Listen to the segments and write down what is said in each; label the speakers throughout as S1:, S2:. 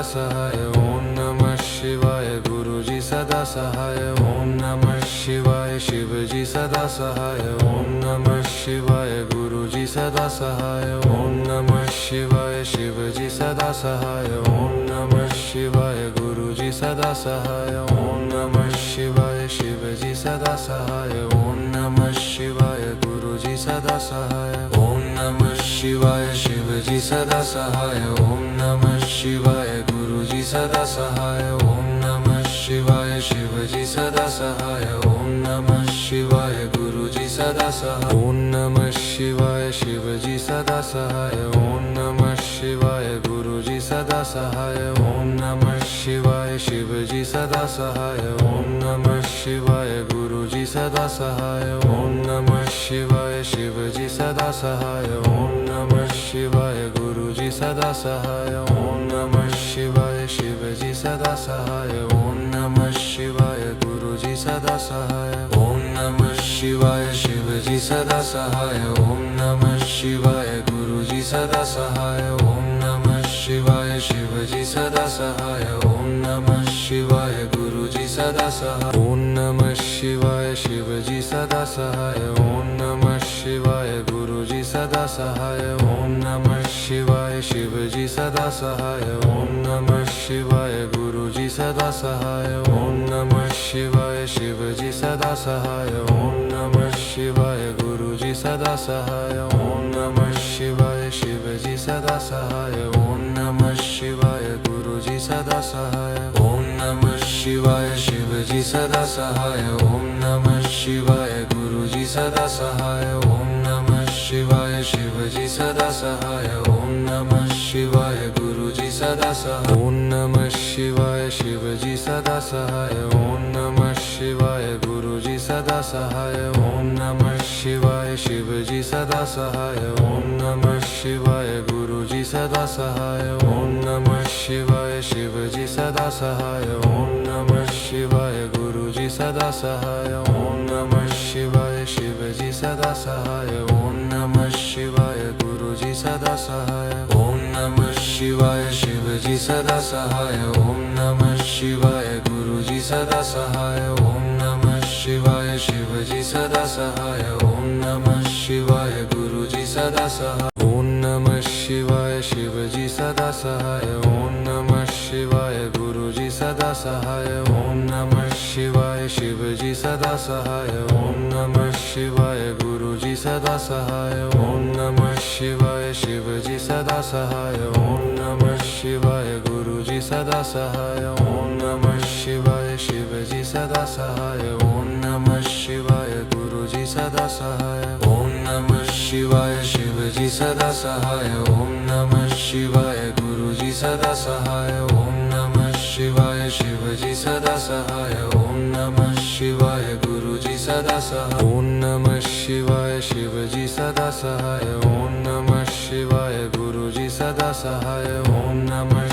S1: सहाय ओम नमः शिवाय गुरुजी सदा सहाय ओम नमः शिवाय शिवजी सदा सहाय ओम नमः शिवाय गुरुजी सदा सहाय ओम नमः शिवाय शिवजी सदा सहाय ओम नमः शिवाय गुरुजी सदा सहाय ओम नमः शिवाय शिवजी सदा सहाय ओम नमः शिवाय गुरुजी सदा सहाय ओम नमः शिवाय शिवजी सदा सहाय ओम नमः शिवाय गुरुजी सदा सहाय ओम नमः शिवाय शिवजी सदा सहाय ओम नमः शिवाय गुरुजी सदा सहाय ओम नमः शिवाय शिवजी सदा सहाय ओम नमः शिवाय गुरुजी सदा सहाय ओम नमः शिवाय शिवजी सदा सहाय ओम नमः शिवाय गुरुजी सदा सहाय ओम नमः शिवाय शिवजी सदा सहाय ओम नमः शिवाय गुरुजी सदा सहाय ओम नमः शिवाय शिवजी सदा सहाय ओम नमः शिवाय गुरुजी सदा सहाय ओम नमः शिवाय शिवजी सदा सहाय ओम नमः शिवाय गुरुजी सदा सहाय ओम नमः शिवाय शिवजी सदा सहाय ओम नमः शिवाय गुरुजी सदा सहाय ओम नमः शिवाय शिवजी सदा सहाय ओम नमः शिवाय गुरुजी सदा सहाय ओम नमः शिवाय शिवजी सदा सहाय ओम नमः शिवाय गुरुजी सदा सहाय ओम नमः शिवाय शिवजी सदा सहाय ओम नमः शिवाय गुरुजी सदा सहाय ओम नमः शिवाय शिवजी सदा सहाय ओम नमः शिवाय गुरुजी सदा सहाय ओम नमः शिवाय शिवजी सदा सहाय ओम नमः शिवाय गुरुजी सदा सहाय ओम नमः शिवाय शिवजी सदा सहाय ओम नमः शिवाय गुरुजी सदा सहाय ओम नमः शिवाय शिवजी सदा सहाय ओम नमः शिवाय गुरुजी सदा सहाय ओम नमः शिवाय शिवजी सदा सहाय ओम नमः शिवाय गुरुजी सदा सहाय ओम नमः शिवाय शिवजी सदा सहाय ओम नमः शिवाय गुरुजी सदा सहाय ओम नमः शिवाय शिवजी सदा सहाय ओम नमः शिवाय गुरुजी सदा सहाय ओम नमः शिवाय शिवजी सदा सहाय ओम नमः शिवाय गुरुजी सदा सहाय ओम नमः शिवाय शिवजी सदा सहाय ओम नमः शिवाय गुरुजी सदा सहाय ओम नमः शिवाय शिवजी सदा सहाय ओम नमः शिवाय गुरुजी सदा सहाय ओम नमः शिवाय शिवजी सदा सहाय ओम नमः शिवाय गुरुजी सदा सहाय ओम नमः शिवाय शिवजी सदा सहाय ओम नमः शिवाय गुरुजी सदा सहाय ओम नमः शिवाय शिवजी सदा सहाय ओम नमः शिवाय गुरुजी सदा सहाय ओम नमः शिवाय शिवजी सदा सहाय ओम नमः शिवाय गुरुजी सदा सहाय ओम नमः शिवाय शिवजी सदा सहाय ओम नमः शिवाय गुरुजी सदा सहाय ओम नमः शिवाय शिवजी सदा सहाय ओम नमः शिवाय गुरुजी सदा सहाय ओम नमः शिवाय शिवजी सदा सहाय ओम नमः शिवाय गुरुजी सदा सहाय ओम नमः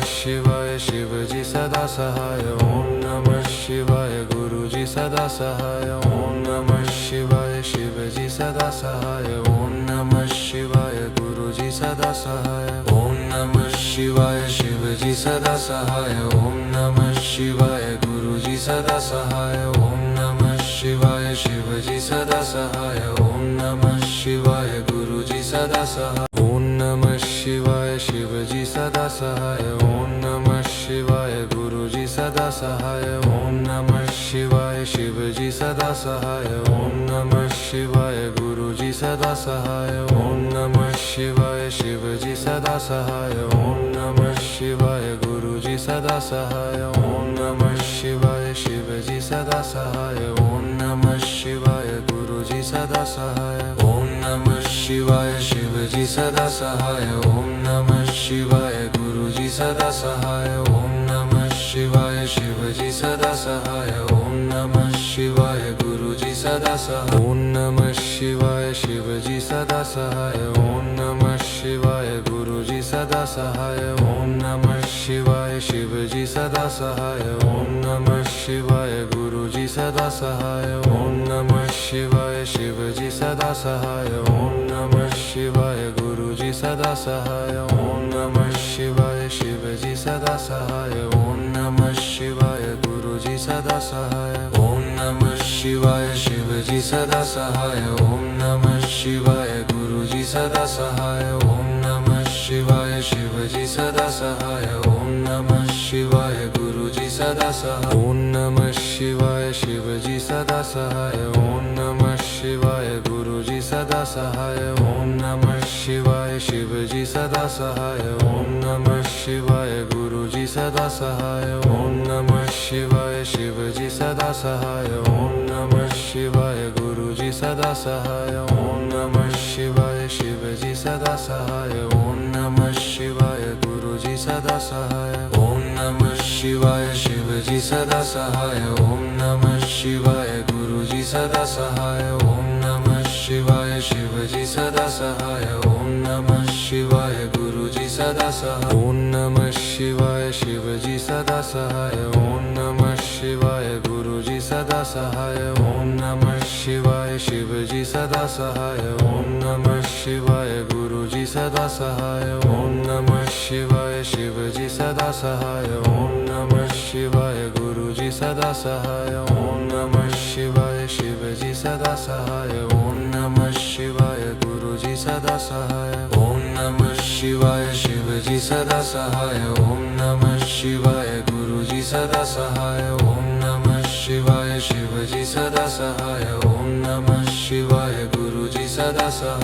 S1: शिवाय शिवजी सदा सहाय ओम नमः शिवाय गुरुजी सदा सहाय ओम नमः शिवाय शिवजी सदा सहाय ओम नमः शिवाय गुरुजी सदा सहाय ओम नमः शिवाय शिवजी सदा सहाय ओम नमः शिवाय गुरुजी सदा सहाय ओम नमः शिवाय शिवजी सदा सहाय ओम नमः शिवाय गुरुजी सदा सहाय ओम नमः शिवाय शिवजी सदा सहाय ओम नमः शिवाय गुरुजी सदा सहाय ओम नमः शिवाय शिवजी सदा सहाय ओम नमः शिवाय गुरुजी सदा सहाय ओम नमः शिवाय शिवजी सदा सहाय ओम नमः शिवाय गुरुजी सदा सहाय ओम नमः शिवाय शिवजी सदा सहाय ओम नमः शिवाय गुरुजी सदा सहाय ओम नमः शिवाय शिवजी सदा सहाय ओम नमः शिवाय गुरुजी सदा सहाय ओम नमः शिवाय शिवजी सदा सहाय ओम नमः शिवाय गुरुजी सदा सहाय ओम नमः शिवाय शिवजी सदा सहाय ओम नमः शिवाय गुरुजी सदा सहाय ओम नमः शिवाय शिवजी सदा सहाय ओम नमः शिवाय गुरुजी सदा सहाय ओम नमः शिवाय शिवजी सदा सहाय ओम नमः शिवाय गुरुजी सदा सहाय ओम नमः शिवाय शिवजी सदा सहाय ओम नमः शिवाय गुरुजी सदा सहाय ओम नमः शिवाय शिवजी सदा सहाय ओम नमः शिवाय गुरुजी सदा सहाय ओम नमः शिवाय शिवजी सदा सहाय ओम नमः शिवाय गुरुजी सदा सहाय ओम नमः शिवाय शिवजी सदा सहाय ओम नमः शिवाय गुरुजी सदा सहाय ओम नमः शिवाय शिवजी सदा सहाय ओम नमः शिवाय गुरुजी सदा सहाय ओम नमः शिवाय शिवजी सदा सहाय ओम नमः शिवाय गुरुजी सदा सहाय ओम नमः शिवाय शिवजी सदा सहाय ओम नमः शिवाय गुरुजी सदा सहाय ओम नमः शिवाय शिवजी सदा सहाय ओम नमः शिवाय गुरुजी सदा सहाय ओम नमः शिवाय शिवजी सदा सहाय ओम नमः शिवाय गुरुजी सदा सहाय ओम नमः शिवाय शिवजी सदा सहाय ओम नमः शिवाय गुरुजी सदा सहाय ओम नमः शिवाय शिवजी सदा सहाय ओम नमः शिवाय गुरुजी सदा सहाय ओम नमः शिवाय शिवजी सदा सहाय ओम नमः शिवाय गुरुजी सदा सहाय ओम नमः शिवाय शिवजी सदा सहाय ओम नमः शिवाय गुरुजी सदा सहाय ओम नमः शिवाय शिवजी सदा सहाय ओम नमः शिवाय गुरुजी सदा सहाय ओम नमः शिवाय शिवजी सदा सहाय ओम नमः शिवाय गुरुजी सदा सहाय।